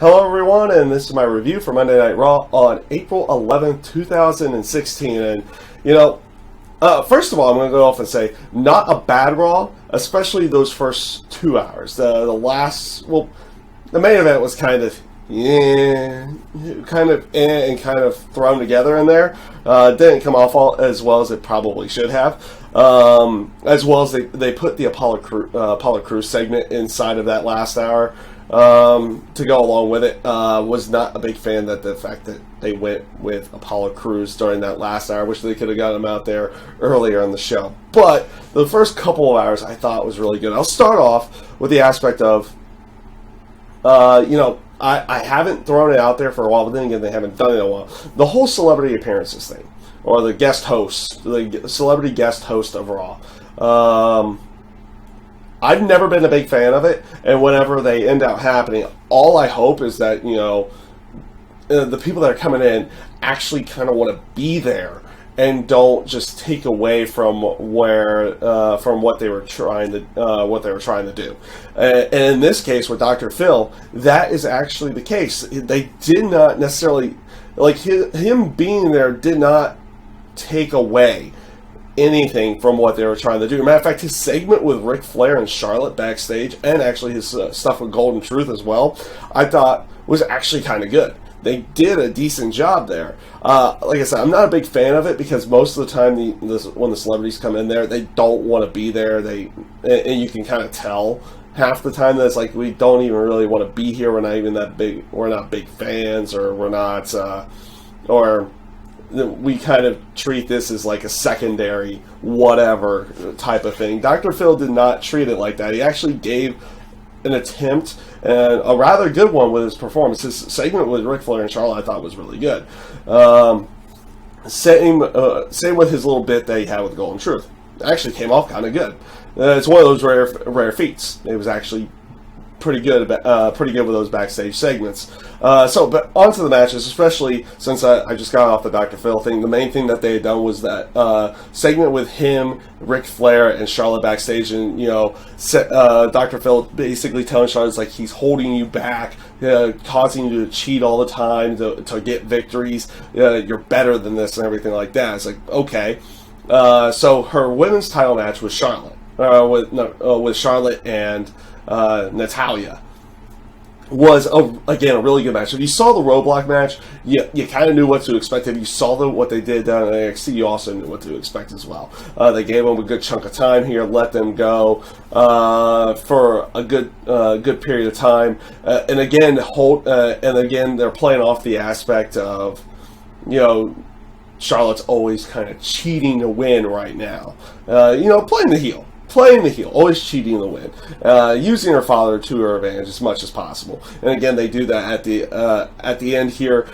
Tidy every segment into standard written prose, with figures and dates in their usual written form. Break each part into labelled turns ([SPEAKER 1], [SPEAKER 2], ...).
[SPEAKER 1] Hello everyone, and this is my review for Monday Night Raw on April 11th, 2016. And, first of all, I'm going to go off and say, not a bad Raw, especially those first 2 hours. The main event was kind of thrown together in there. Didn't come off as well as it probably should have. As well as they put the Apollo Crews segment inside of that last hour to go along with it. Was not a big fan that the fact that they went with Apollo Crews during that last hour. Wish they could have got him out there earlier in the show. But the first couple of hours I thought was really good. I'll start off with the aspect of, I haven't thrown it out there for a while, but then again, they haven't done it in a while. The whole celebrity appearances thing, or the guest host, the celebrity guest host of Raw. I've never been a big fan of it, and whenever they end up happening, all I hope is that, the people that are coming in actually kind of want to be there and don't just take away from what they were trying to do. And in this case with Dr. Phil, that is actually the case. They did not necessarily, him being there did not take away anything from what they were trying to do. As a matter of fact, his segment with Ric Flair and Charlotte backstage, and actually his stuff with Golden Truth as well, I thought was actually kind of good. They did a decent job there. Like I said, I'm not a big fan of it because most of the time when the celebrities come in there, they don't want to be there. And you can kind of tell half the time that it's like, we don't even really want to be here. We're not even that big. We're not big fans, or we're not, or we kind of treat this as like a secondary whatever type of thing. Dr. Phil did not treat it like that. He actually gave an attempt, and a rather good one with his performance. His segment with Ric Flair and Charlotte I thought was really good. Same with his little bit that he had with Golden Truth. It actually came off kind of good. It's one of those rare feats. It was actually pretty good with those backstage segments. But onto the matches, especially since I just got off the Dr. Phil thing. The main thing that they had done was that segment with him, Ric Flair, and Charlotte backstage, and Dr. Phil basically telling Charlotte, it's like, he's holding you back, causing you to cheat all the time to get victories. You're better than this and everything like that. It's like, okay. So her women's title match with Charlotte, with Charlotte and Natalya, was again a really good match. If you saw the Roadblock match, you kind of knew what to expect. If you saw what they did down in NXT, you also knew what to expect as well. They gave them a good chunk of time here, let them go for a good period of time, and again they're playing off the aspect of, Charlotte's always kind of cheating to win right now. Playing the heel, always cheating to win, using her father to her advantage as much as possible. And again, they do that at the end here.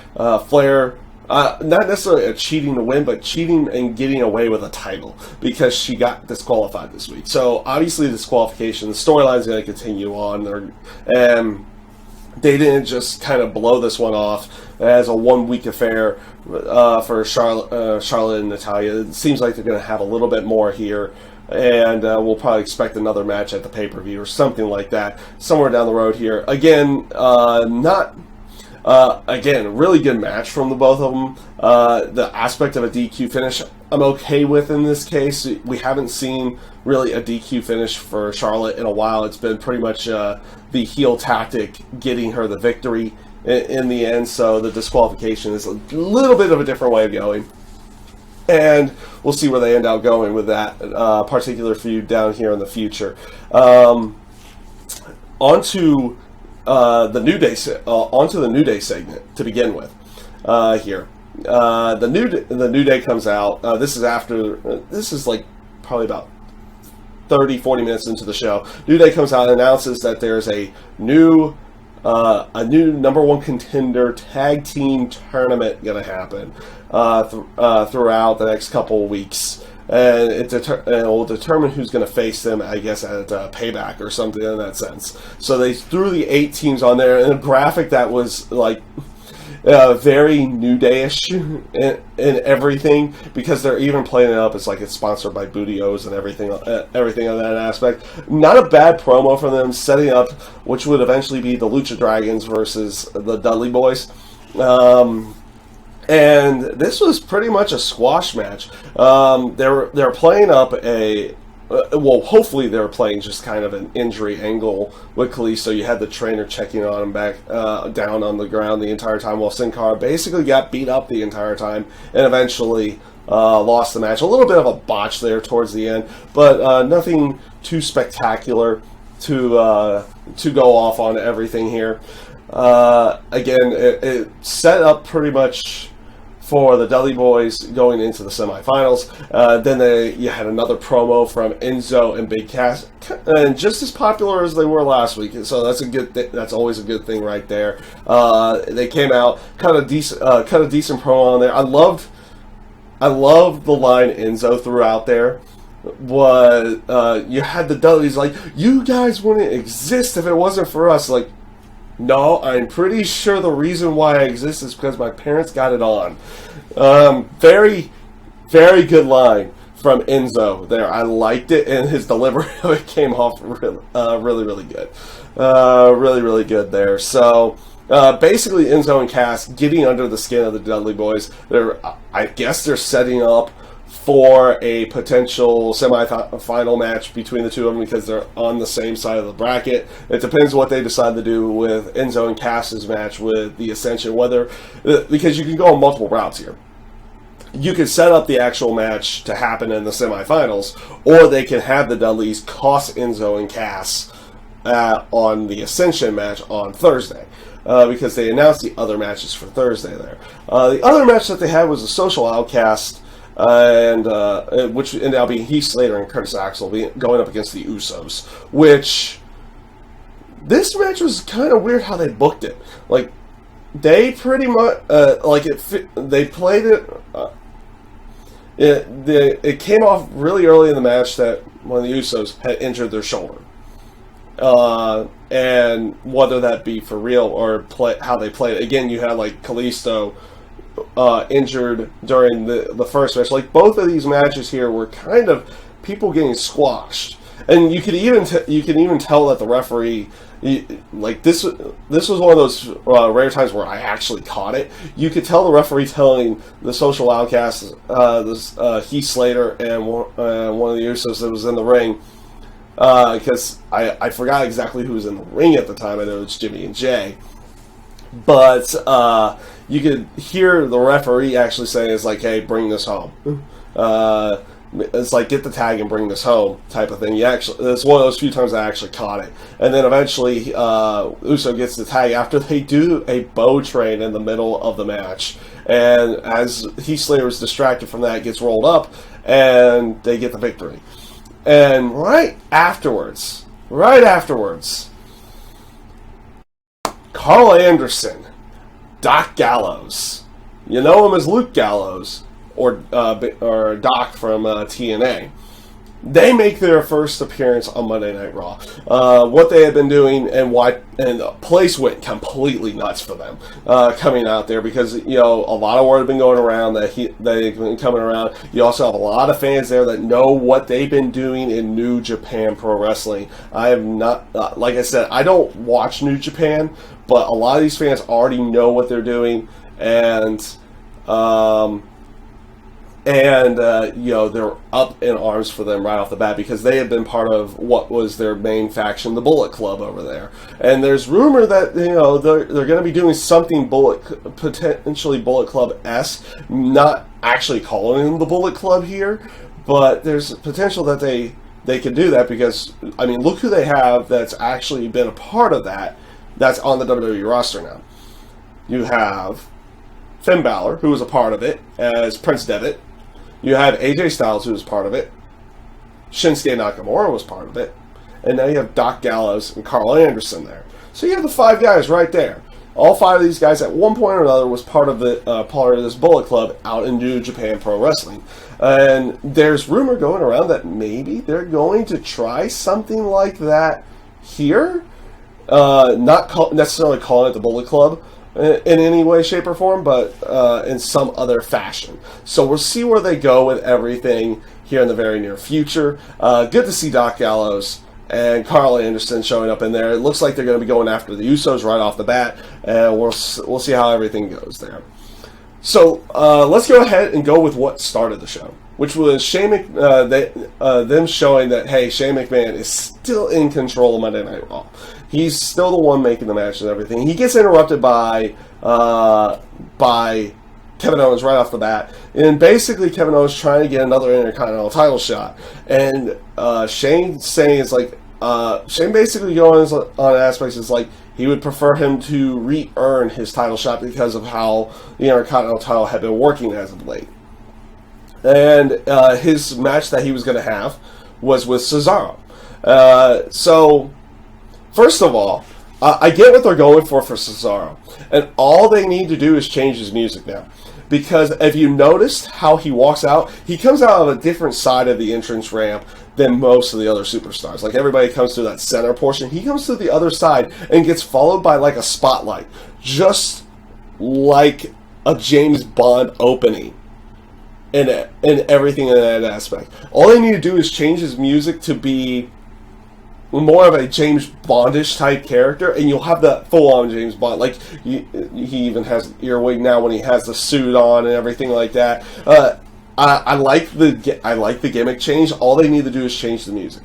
[SPEAKER 1] Flair, not necessarily a cheating to win, but cheating and getting away with a title because she got disqualified this week. So obviously, disqualification, the storyline is going to continue on, and they didn't just kind of blow this one off as a 1 week affair for Charlotte and Natalya. It seems like they're going to have a little bit more here. And we'll probably expect another match at the pay-per-view or something like that somewhere down the road here. Again, really good match from the both of them. The aspect of a DQ finish, I'm okay with in this case. We haven't seen really a DQ finish for Charlotte in a while. It's been pretty much the heel tactic getting her the victory in the end. So the disqualification is a little bit of a different way of going. And we'll see where they end up going with that particular feud down here in the future. Onto the New Day segment to begin with. Here, the New Day comes out. This is like probably about 30-40 minutes into the show. New Day comes out and announces that there's a new number one contender tag team tournament going to happen throughout the next couple of weeks, and it will determine who's going to face them, I guess, at Payback or something in that sense. So they threw the 8 teams on there, and a graphic that was like, very New Day-ish in everything, because they're even playing it up as like it's sponsored by Booty-O's and everything on that aspect. Not a bad promo from them, setting up which would eventually be the Lucha Dragons versus the Dudley Boys. And this was pretty much a squash match. They're playing up a... well, hopefully they were playing just kind of an injury angle with Kalisto. You had the trainer checking on him back down on the ground the entire time, while Sin Cara basically got beat up the entire time and eventually lost the match. A little bit of a botch there towards the end, but nothing too spectacular to go off on everything here. Again, it set up pretty much for the Dudley Boys going into the semifinals. Then you had another promo from Enzo and Big Cass, and just as popular as they were last week. So that's a good. That's always a good thing right there. They came out, cut a decent promo on there. I loved the line Enzo threw out there. Was you had the Dudleys like, you guys wouldn't exist if it wasn't for us. Like, no, I'm pretty sure the reason why I exist is because my parents got it on. Very, very good line from Enzo there. I liked it, and his delivery of it came off really, really good. Really, really good there. So, basically, Enzo and Cass getting under the skin of the Dudley Boys. I guess they're setting up for a potential semi-final match between the two of them, because they're on the same side of the bracket. It depends what they decide to do with Enzo and Cass's match with the Ascension, because you can go on multiple routes here. You could set up the actual match to happen in the semifinals, or they can have the Dudleys cost Enzo and Cass on the Ascension match on Thursday. Because they announced the other matches for Thursday there. The other match that they had was a Social Outcast, which ended up being Heath Slater and Curtis Axel going up against the Usos. Which, this match was kind of weird how they booked it. Like, they pretty much they played it. It came off really early in the match that one of the Usos had injured their shoulder. And whether that be for real or how they played it. Again, you had like Kalisto injured during the first match. Like, both of these matches here were kind of people getting squashed, and you can even tell that the referee, like, this was one of those rare times where I actually caught it. You could tell the referee telling the Social Outcasts, Heath Slater and one of the Usos that was in the ring, because I forgot exactly who was in the ring at the time. I know it's Jimmy and Jay, but you could hear the referee actually saying, "It's like, hey, bring this home." It's like, get the tag and bring this home type of thing. It's one of those few times I actually caught it. And then eventually, Uso gets the tag after they do a bow train in the middle of the match. And as Heath Slater is distracted from that, gets rolled up, and they get the victory. And right afterwards, Carl Anderson, Doc Gallows, you know him as Luke Gallows, or Doc from TNA. They make their first appearance on Monday Night Raw. What they had been doing, and the place went completely nuts for them coming out there, because a lot of word had been going around that they've been coming around. You also have a lot of fans there that know what they've been doing in New Japan Pro Wrestling. I have not, like I said, I don't watch New Japan, but a lot of these fans already know what they're doing, and they're up in arms for them right off the bat, because they have been part of what was their main faction, the Bullet Club over there. And there's rumor that they're going to be doing something potentially Bullet Club-esque, not actually calling them the Bullet Club here, but there's potential that they could do that, because I mean, look who they have that's actually been a part of that. That's on the WWE roster now. You have Finn Balor, who was a part of it as Prince Devitt. You have AJ Styles, who was part of it. Shinsuke Nakamura was part of it. And now you have Doc Gallows and Carl Anderson there. So you have the 5 guys right there. All 5 of these guys at one point or another was part of this Bullet Club out in New Japan Pro Wrestling. And there's rumor going around that maybe they're going to try something like that here. Not necessarily calling it the Bullet Club, in any way, shape, or form, but in some other fashion. So we'll see where they go with everything here in the very near future. Good to see Doc Gallows and Carl Anderson showing up in there. It looks like they're going to be going after the Usos right off the bat, and we'll see how everything goes there. So let's go ahead and go with what started the show, which was them showing that, hey, Shane McMahon is still in control of Monday Night Raw. He's still the one making the matches and everything. He gets interrupted by Kevin Owens right off the bat, and basically Kevin Owens trying to get another Intercontinental title shot, and Shane saying it's like Shane basically going on aspects is like he would prefer him to re-earn his title shot because of how the Intercontinental title had been working as of late. And his match that he was going to have was with Cesaro. So, first of all, I get what they're going for Cesaro. And all they need to do is change his music now. Because if you noticed how he walks out, he comes out of a different side of the entrance ramp than most of the other superstars. Like, everybody comes through that center portion. He comes to the other side and gets followed by like a spotlight. Just like a James Bond opening. And everything in that aspect. All they need to do is change his music to be more of a James Bondish type character, and you'll have the full-on James Bond. Like he even has earwig now when he has the suit on and everything like that. I like the gimmick change. All they need to do is change the music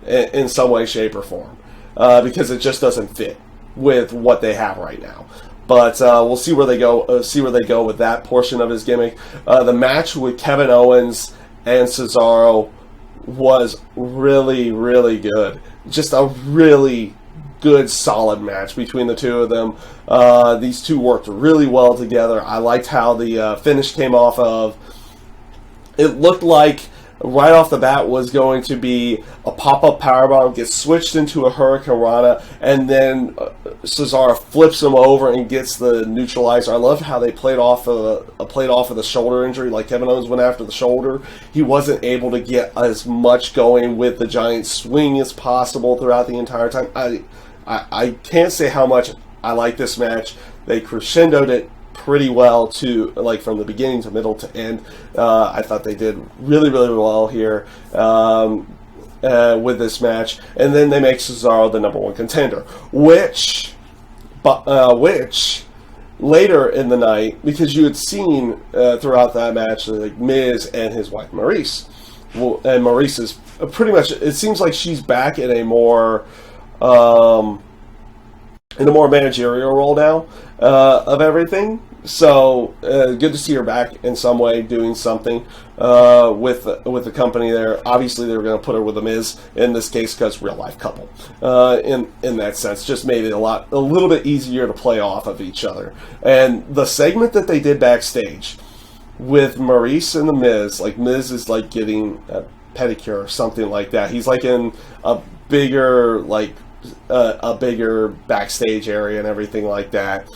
[SPEAKER 1] in some way, shape, or form, because it just doesn't fit with what they have right now. But we'll see where they go. See where they go with that portion of his gimmick. The match with Kevin Owens and Cesaro was really, really good. Just a really good, solid match between the two of them. These two worked really well together. I liked how the finish came off of. It looked like right off the bat was going to be a pop-up powerbomb, gets switched into a Hurricane Rana, and then Cesaro flips him over and gets the neutralizer. I love how they played off of the shoulder injury. Like Kevin Owens went after the shoulder. He wasn't able to get as much going with the giant swing as possible throughout the entire time. I can't say how much I like this match. They crescendoed it pretty well to, like, from the beginning to middle to end. I thought they did really, really well here with this match. And then they make Cesaro the number one contender, which later in the night, because you had seen throughout that match, like Miz and his wife Maurice. Well, and Maurice is pretty much, it seems like she's back in a more managerial role now of everything. So good to see her back in some way doing something with the company there. Obviously, they were going to put her with the Miz in this case because real life couple. In that sense, just made it a little bit easier to play off of each other. And the segment that they did backstage with Maurice and the Miz, like Miz is like getting a pedicure or something like that. He's like in a bigger backstage area and everything like that.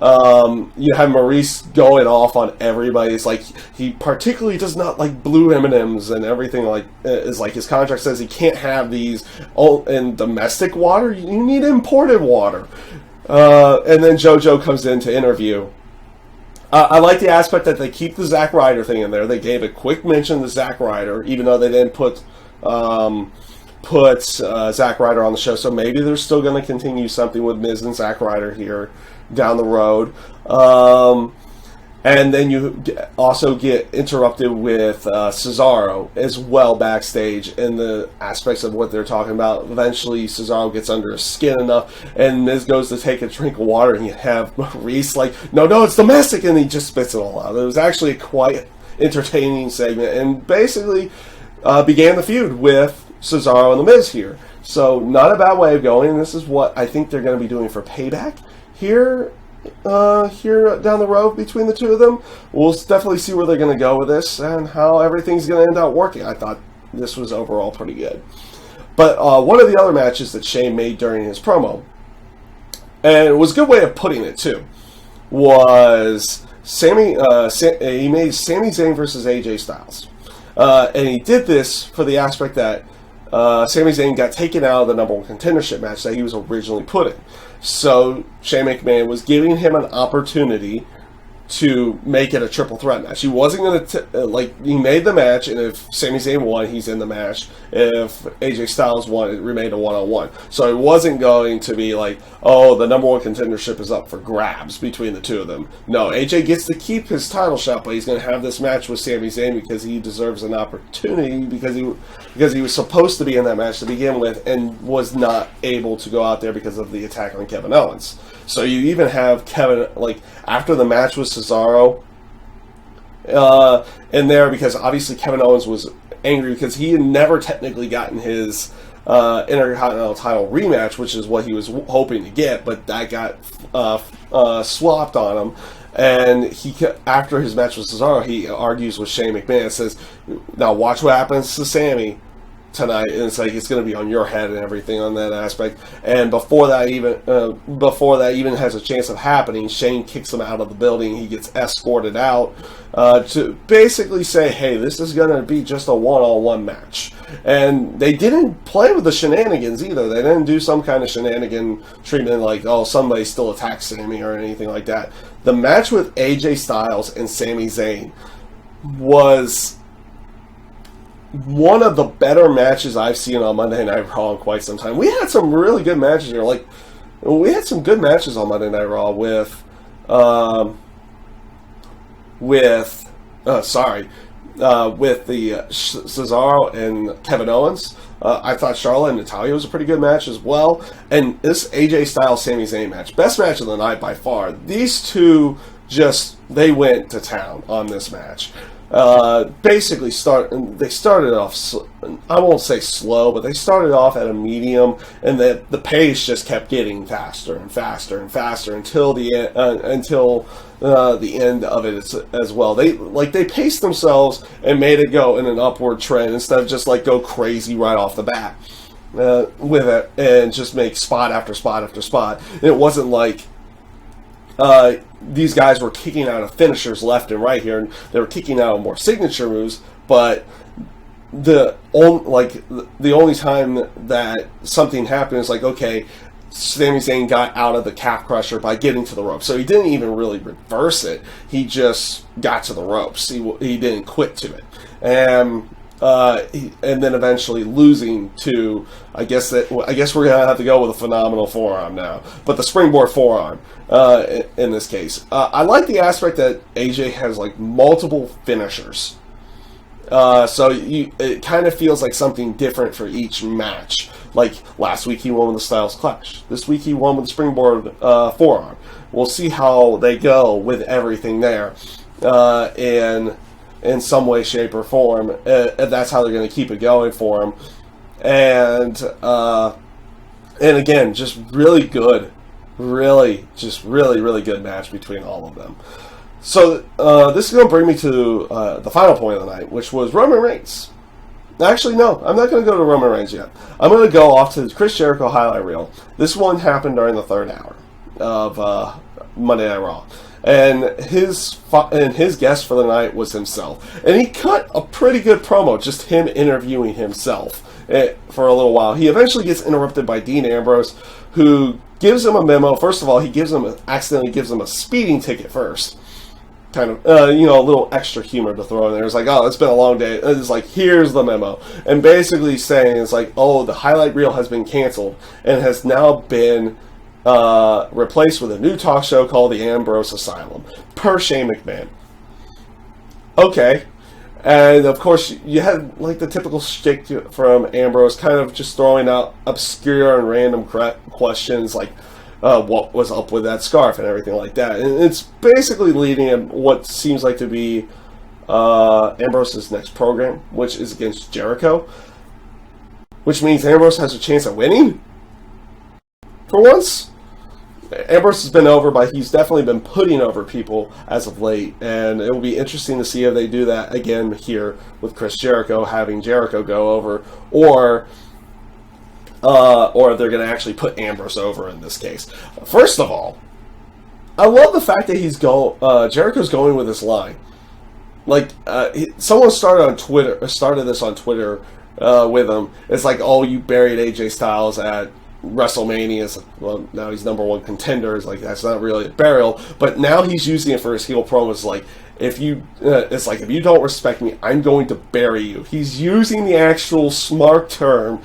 [SPEAKER 1] You have Maurice going off on everybody. It's like he particularly does not like blue M&Ms and everything. Like is like his contract says he can't have these in domestic water. You need imported water. And then JoJo comes in to interview. I like the aspect that they keep the Zack Ryder thing in there. They gave a quick mention to Zack Ryder, even though they didn't put Zack Ryder on the show. So maybe they're still going to continue something with Miz and Zack Ryder here down the road. And then you also get interrupted with Cesaro as well backstage in the aspects of what they're talking about. Eventually, Cesaro gets under his skin enough, and Miz goes to take a drink of water, and you have Maurice like, no, it's domestic, and he just spits it all out. It was actually a quite entertaining segment, and basically began the feud with Cesaro and the Miz here. So, not a bad way of going. This is what I think they're going to be doing for Payback here down the road between the two of them. We'll definitely see where they're going to go with this and how everything's going to end up working. I thought this was overall pretty good. But one of the other matches that Shane made during his promo, and it was a good way of putting it too, was he made Sami Zayn versus AJ Styles. And he did this for the aspect that Sami Zayn got taken out of the number one contendership match that he was originally put in. So Shane McMahon was giving him an opportunity to make it a triple threat match. He wasn't going to, he made the match, and if Sami Zayn won, he's in the match. If AJ Styles won, it remained a one-on-one. So it wasn't going to be like, oh, the number one contendership is up for grabs between the two of them. No, AJ gets to keep his title shot, but he's going to have this match with Sami Zayn because he deserves an opportunity, because he was supposed to be in that match to begin with and was not able to go out there because of the attack on Kevin Owens. So you even have Kevin, after the match with Cesaro in there, because obviously Kevin Owens was angry because he had never technically gotten his Intercontinental title rematch, which is what he was hoping to get, but that got swapped on him. And after his match with Cesaro, he argues with Shane McMahon and says, now watch what happens to Sami tonight, and it's it's going to be on your head and everything on that aspect. And before that even has a chance of happening, Shane kicks him out of the building. He gets escorted out to basically say, hey, this is going to be just a one-on-one match. And they didn't play with the shenanigans either. They didn't do some kind of shenanigan treatment like, oh, somebody still attacks Sami or anything like that. The match with AJ Styles and Sami Zayn was one of the better matches I've seen on Monday Night Raw in quite some time. We had some really good matches here. We had some good matches on Monday Night Raw with the Cesaro and Kevin Owens. I thought Charlotte and Natalya was a pretty good match as well. And this AJ Styles Sami Zayn match, best match of the night by far. These two they went to town on this match. Basically they started off, I won't say slow, but they started off at a medium, and the pace just kept getting faster and faster and faster until the end of it as well. They paced themselves and made it go in an upward trend instead of just go crazy right off the bat with it and just make spot after spot after spot. And it wasn't these guys were kicking out of finishers left and right here, and they were kicking out of more signature moves, but the only time that something happened is okay, Sami Zayn got out of the calf crusher by getting to the ropes. So he didn't even really reverse it. He just got to the ropes. He didn't quit to it. And then eventually losing to, I guess we're gonna have to go with a phenomenal forearm now, but the springboard forearm in this case. I like the aspect that AJ has multiple finishers, so it kind of feels like something different for each match. Last week he won with the Styles Clash. This week he won with the springboard forearm. We'll see how they go with everything there, in some way, shape, or form. That's how they're going to keep it going for him. And again, just really good. Really good match between all of them. So this is going to bring me to the final point of the night, which was Roman Reigns. Actually, no, I'm not going to go to Roman Reigns yet. I'm going to go off to the Chris Jericho highlight reel. This one happened during the third hour of Monday Night Raw. And his guest for the night was himself. And he cut a pretty good promo, just him interviewing himself for a little while. He eventually gets interrupted by Dean Ambrose, who gives him a memo. First of all, he accidentally gives him a speeding ticket first. Kind of, a little extra humor to throw in there. It's oh, it's been a long day. It's here's the memo. And basically saying, it's oh, the highlight reel has been canceled and has now been replaced with a new talk show called the Ambrose Asylum, per Shane McMahon. Okay. And of course, you had the typical shtick from Ambrose, kind of just throwing out obscure and random questions what was up with that scarf and everything like that. And it's basically leading him what seems to be Ambrose's next program, which is against Jericho, which means Ambrose has a chance of winning for once. Ambrose has been over, but he's definitely been putting over people as of late, and it will be interesting to see if they do that again here with Chris Jericho, having Jericho go over, or if they're going to actually put Ambrose over in this case. First of all, I love the fact that Jericho's going with this line. Someone started this on Twitter with him. It's oh, you buried AJ Styles at WrestleMania is, well, now he's number one contender. It's like, that's not really a burial, but now he's using it for his heel promos. Like, if you don't respect me, I'm going to bury you. He's using the actual smart term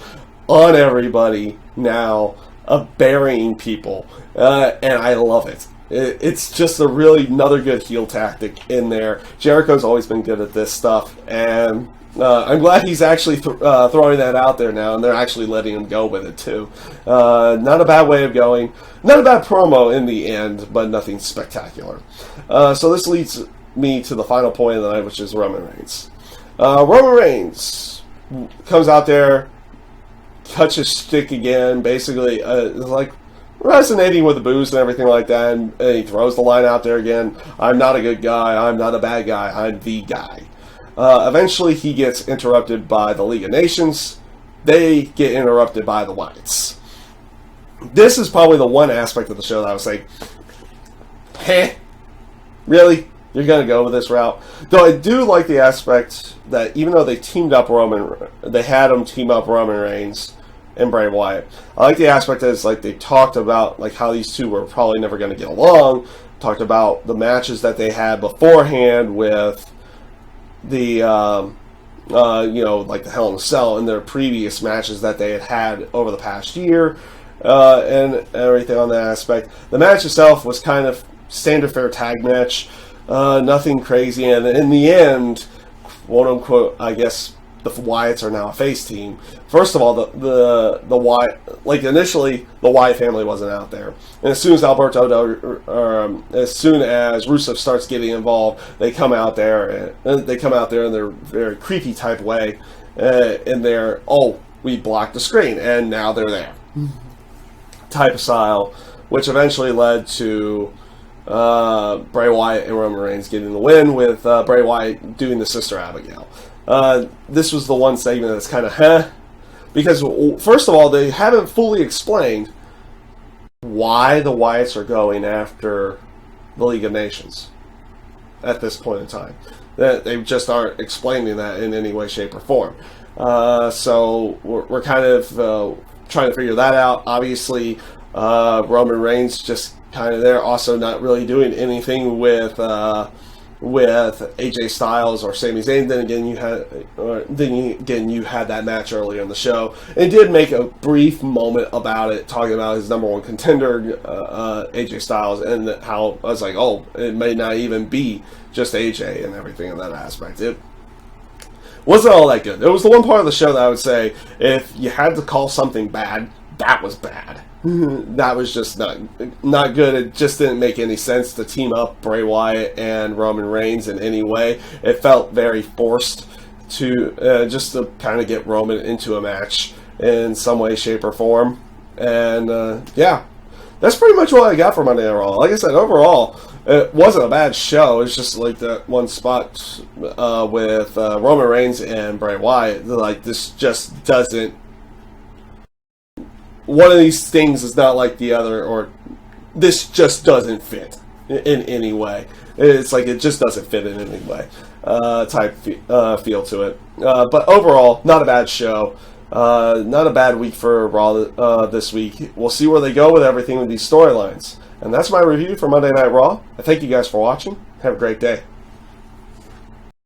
[SPEAKER 1] on everybody now of burying people, and I love it. It's just a really another good heel tactic in there. Jericho's always been good at this stuff, and I'm glad he's actually throwing that out there now, and they're actually letting him go with it too. Not a bad way of going. Not a bad promo in the end, but nothing spectacular. So this leads me to the final point of the night, which is Roman Reigns. Roman Reigns comes out there, cuts his stick again, basically like resonating with the boos and everything like that, and he throws the line out there again. I'm not a good guy. I'm not a bad guy. I'm the guy. Eventually, he gets interrupted by the League of Nations. They get interrupted by the Wyatts. This is probably the one aspect of the show that I was like, heh, really? You're going to go with this route? Though I do like the aspect that even though they had him team up Roman Reigns and Bray Wyatt, I like the aspect that is like they talked about like how these two were probably never going to get along, talked about the matches that they had beforehand with the like the Hell in a Cell and their previous matches that they had over the past year, and everything on that aspect. The match itself was kind of standard fare tag match, nothing crazy, and in the end, quote unquote, I guess the Wyatts are now a face team. First of all, the Wyatt, like initially the Wyatt family wasn't out there, and as soon as as soon as Rusev starts getting involved, they come out there in their very creepy type way, and they're, oh, we blocked the screen, and now they're there type of style, which eventually led to Bray Wyatt and Roman Reigns getting the win, with Bray Wyatt doing the Sister Abigail. This was the one segment that's kind of because first of all, they haven't fully explained why the Wyatts are going after the League of Nations at this point in time. They just aren't explaining that in any way, shape, or form. So we're kind of trying to figure that out. Obviously, Roman Reigns just kind of there, also not really doing anything with AJ Styles or Sami Zayn. Then again, you had that match earlier in the show, and did make a brief moment about it, talking about his number one contender, AJ Styles, and how I was like, oh, it may not even be just AJ and everything in that aspect. It wasn't all that good. It was the one part of the show that I would say, if you had to call something bad, that was bad. That was just not good. It just didn't make any sense to team up Bray Wyatt and Roman Reigns in any way. It felt very forced to just to kind of get Roman into a match in some way, shape, or form. And yeah, that's pretty much what I got for Monday Night Raw. Like I said, overall, it wasn't a bad show. It's just like that one spot with Roman Reigns and Bray Wyatt. Like, this just doesn't. One of these things is not like the other, or this just doesn't fit in any way. It's like it just doesn't fit in any way, type feel to it. But overall, not a bad show. Not a bad week for Raw this week. We'll see where they go with everything with these storylines. And that's my review for Monday Night Raw. I thank you guys for watching. Have a great day.